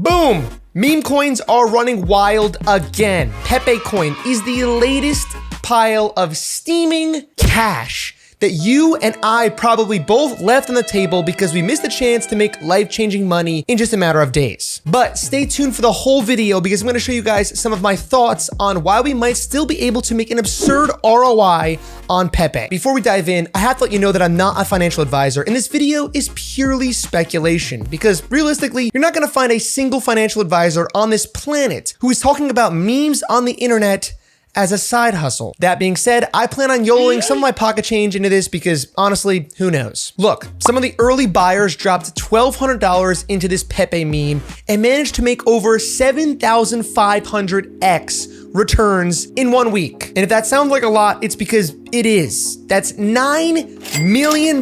Boom! Meme coins are running wild again. PEPE Coin is the latest pile of steaming cash that you and I probably both left on the table because we missed the chance to make life-changing money in just a matter of days. But stay tuned for the whole video because I'm going to show you guys some of my thoughts on why we might still be able to make an absurd ROI on PEPE. Before we dive in, I have to let you know that I'm not a financial advisor and this video is purely speculation because realistically, you're not going to find a single financial advisor on this planet who is talking about memes on the internet as a side hustle. That being said, I plan on YOLOing some of my pocket change into this because honestly, who knows? Look, some of the early buyers dropped $1,200 into this PEPE meme and managed to make over 7,500x returns in 1 week. And if that sounds like a lot, it's because it is. That's $9 million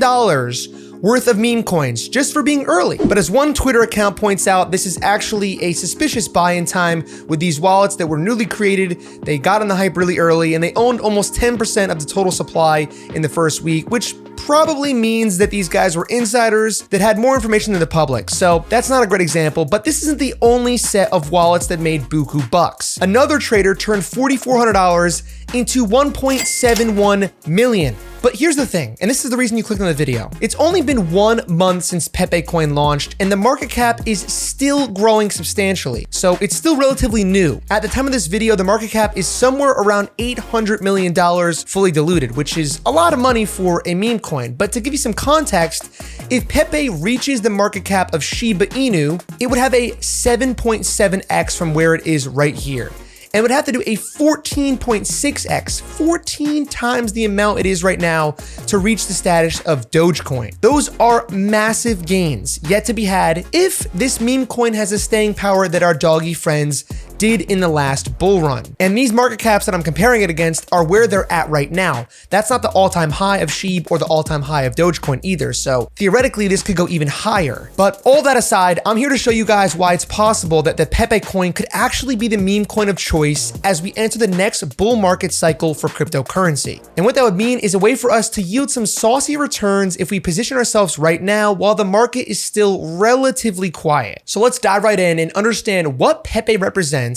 worth of meme coins just for being early. But as one Twitter account points out, this is actually a suspicious buy-in time with these wallets that were newly created. They got on the hype really early and they owned almost 10% of the total supply in the first week, which probably means that these guys were insiders that had more information than the public. So that's not a great example, but this isn't the only set of wallets that made buku bucks. Another trader turned $4,400 into 1.71 million. But here's the thing, and this is the reason you clicked on the video. It's only been 1 month since PEPE Coin launched, and the market cap is still growing substantially. So it's still relatively new. At the time of this video, the market cap is somewhere around $800 million fully diluted, which is a lot of money for a meme coin. But to give you some context, if PEPE reaches the market cap of Shiba Inu, it would have a 7.7x from where it is right here. And would have to do a 14.6x, 14 times the amount it is right now to reach the status of Dogecoin. Those are massive gains yet to be had if this meme coin has the staying power that our doggy friends did in the last bull run. And these market caps that I'm comparing it against are where they're at right now. That's not the all-time high of SHIB or the all-time high of Dogecoin either. So theoretically, this could go even higher. But all that aside, I'm here to show you guys why it's possible that the PEPE coin could actually be the meme coin of choice as we enter the next bull market cycle for cryptocurrency. And what that would mean is a way for us to yield some saucy returns if we position ourselves right now while the market is still relatively quiet. So let's dive right in and understand what PEPE represents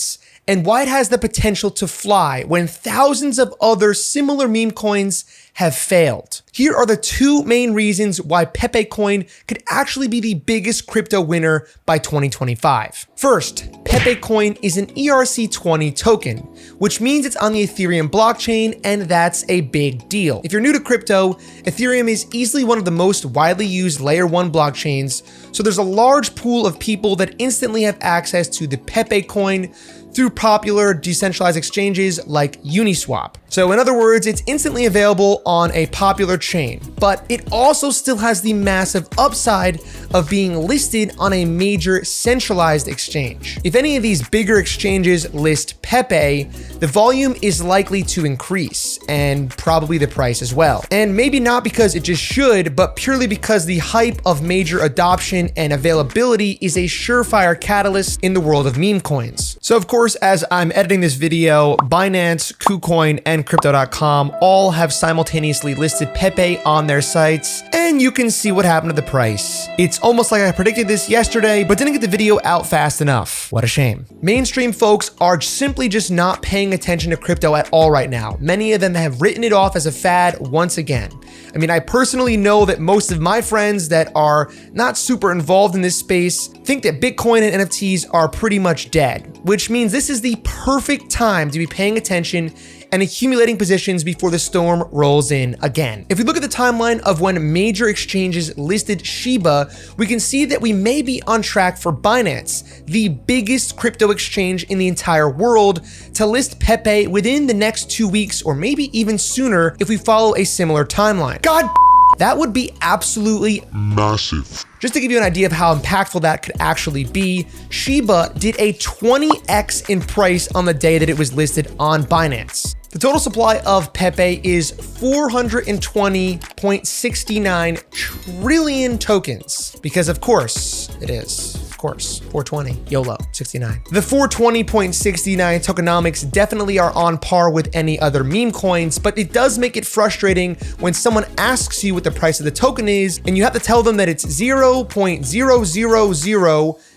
and why it has the potential to fly when thousands of other similar meme coins have failed. Here are the two main reasons why PEPE Coin could actually be the biggest crypto winner by 2025. First, PEPE Coin is an ERC20 token, which means it's on the Ethereum blockchain, and that's a big deal. If you're new to crypto, Ethereum is easily one of the most widely used layer 1 blockchains, so there's a large pool of people that instantly have access to the PEPE Coin through popular decentralized exchanges like Uniswap. So in other words, it's instantly available on a popular chain, but it also still has the massive upside of being listed on a major centralized exchange. If any of these bigger exchanges list PEPE, the volume is likely to increase and probably the price as well. And maybe not because it just should, but purely because the hype of major adoption and availability is a surefire catalyst in the world of meme coins. So of course, as I'm editing this video, Binance, KuCoin, and Crypto.com all have simultaneously listed PEPE on their sites, and you can see what happened to the price. It's almost like I predicted this yesterday, but didn't get the video out fast enough. What a shame. Mainstream folks are simply just not paying attention to crypto at all right now. Many of them have written it off as a fad once again. I mean, I personally know that most of my friends that are not super involved in this space think that Bitcoin and NFTs are pretty much dead, which means this is the perfect time to be paying attention and accumulating positions before the storm rolls in again. If we look at the timeline of when major exchanges listed Shiba, we can see that we may be on track for Binance, the biggest crypto exchange in the entire world, to list PEPE within the next 2 weeks or maybe even sooner if we follow a similar timeline. God, that would be absolutely massive. Just to give you an idea of how impactful that could actually be, Shiba did a 20x in price on the day that it was listed on Binance. The total supply of PEPE is 420.69 trillion tokens, because of course it is. Of course, 420, YOLO, 69. The 420.69 tokenomics definitely are on par with any other meme coins, but it does make it frustrating when someone asks you what the price of the token is, and you have to tell them that it's 0.000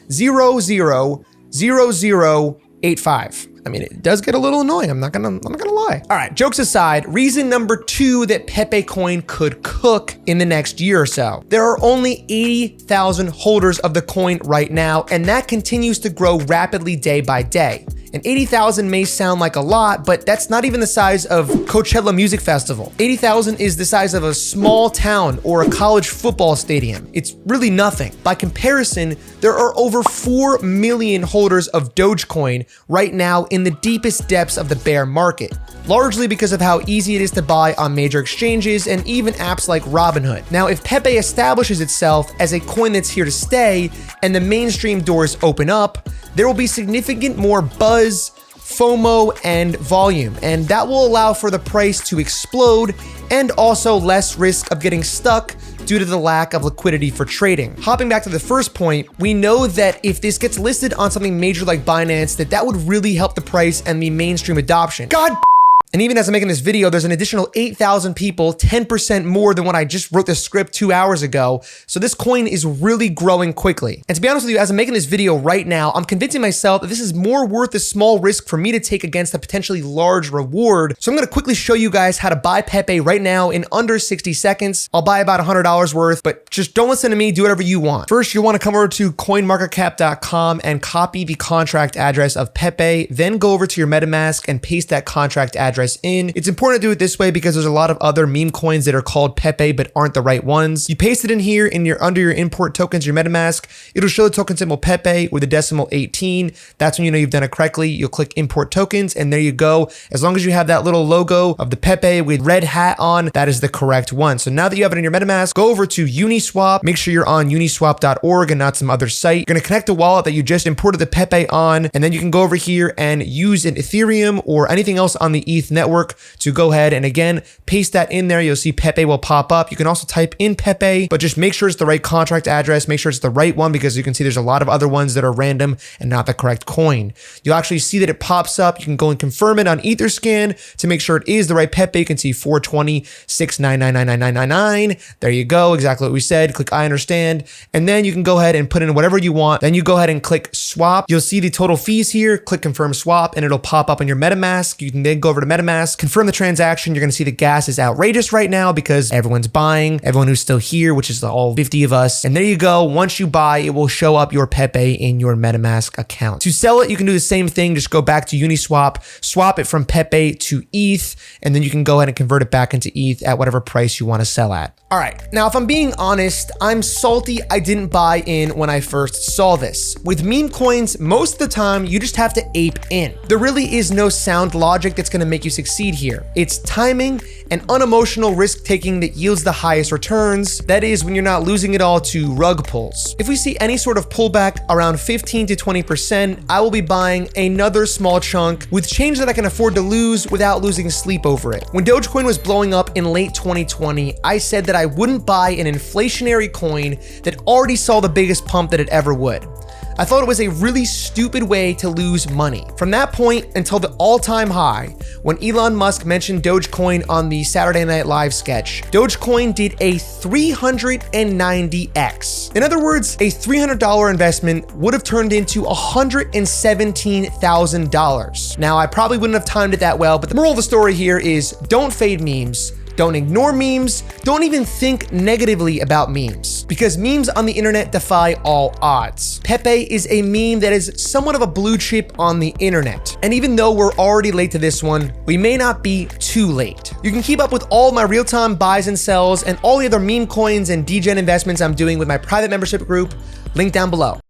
0.000085. I mean, it does get a little annoying. I'm not gonna lie. All right, jokes aside, reason number 2 that PEPE Coin could cook in the next year or so. There are only 80,000 holders of the coin right now, and that continues to grow rapidly day by day. And 80,000 may sound like a lot, but that's not even the size of Coachella Music Festival. 80,000 is the size of a small town or a college football stadium. It's really nothing. By comparison, there are over 4 million holders of Dogecoin right now in the deepest depths of the bear market, largely because of how easy it is to buy on major exchanges and even apps like Robinhood. Now, if PEPE establishes itself as a coin that's here to stay and the mainstream doors open up, there will be significant more buzz, FOMO, and volume, and that will allow for the price to explode and also less risk of getting stuck due to the lack of liquidity for trading. Hopping back to the first point, we know that if this gets listed on something major like Binance, that would really help the price and the mainstream adoption. God. And even as I'm making this video, there's an additional 8,000 people, 10% more than when I just wrote the script 2 hours ago. So this coin is really growing quickly. And to be honest with you, as I'm making this video right now, I'm convincing myself that this is more worth the small risk for me to take against a potentially large reward. So I'm gonna quickly show you guys how to buy PEPE right now in under 60 seconds. I'll buy about $100 worth, but just don't listen to me, do whatever you want. First, you'll wanna come over to coinmarketcap.com and copy the contract address of PEPE, then go over to your MetaMask and paste that contract address in. It's important to do it this way because there's a lot of other meme coins that are called PEPE but aren't the right ones. You paste it in here under your import tokens, your MetaMask. It'll show the token symbol PEPE with the decimal 18. That's when you know you've done it correctly. You'll click import tokens and there you go. As long as you have that little logo of the PEPE with red hat on, that is the correct one. So now that you have it in your MetaMask, go over to Uniswap. Make sure you're on uniswap.org and not some other site. You're gonna connect the wallet that you just imported the PEPE on, and then you can go over here and use an Ethereum or anything else on the ETH network to go ahead and again paste that in there. You'll see PEPE will pop up. You can also type in PEPE, but just make sure it's the right contract address. Make sure it's the right one because you can see there's a lot of other ones that are random and not the correct coin. You'll actually see that it pops up. You can go and confirm it on Etherscan to make sure it is the right PEPE. You can see 420,699,999. There you go. Exactly what we said. Click I understand. And then you can go ahead and put in whatever you want. Then you go ahead and click swap. You'll see the total fees here. Click confirm swap and it'll pop up on your MetaMask. You can then go over to MetaMask, confirm the transaction. You're going to see the gas is outrageous right now because everyone's buying, everyone who's still here, which is all 50 of us. And there you go. Once you buy, it will show up your PEPE in your MetaMask account. To sell it, you can do the same thing. Just go back to Uniswap, swap it from PEPE to ETH, and then you can go ahead and convert it back into ETH at whatever price you want to sell at. All right. Now, if I'm being honest, I'm salty I didn't buy in when I first saw this. With meme coins, most of the time, you just have to ape in. There really is no sound logic that's going to make you succeed here. It's timing and unemotional risk-taking that yields the highest returns. That is when you're not losing it all to rug pulls. If we see any sort of pullback around 15 to 20%, I will be buying another small chunk with change that I can afford to lose without losing sleep over it. When Dogecoin was blowing up in late 2020, I said that I wouldn't buy an inflationary coin that already saw the biggest pump that it ever would. I thought it was a really stupid way to lose money. From that point until the all-time high, when Elon Musk mentioned Dogecoin on the Saturday Night Live sketch, Dogecoin did a 390x. In other words, a $300 investment would have turned into $117,000. Now, I probably wouldn't have timed it that well, but the moral of the story here is don't fade memes. Don't ignore memes. Don't even think negatively about memes because memes on the internet defy all odds. PEPE is a meme that is somewhat of a blue chip on the internet. And even though we're already late to this one, we may not be too late. You can keep up with all my real-time buys and sells and all the other meme coins and degen investments I'm doing with my private membership group, link down below.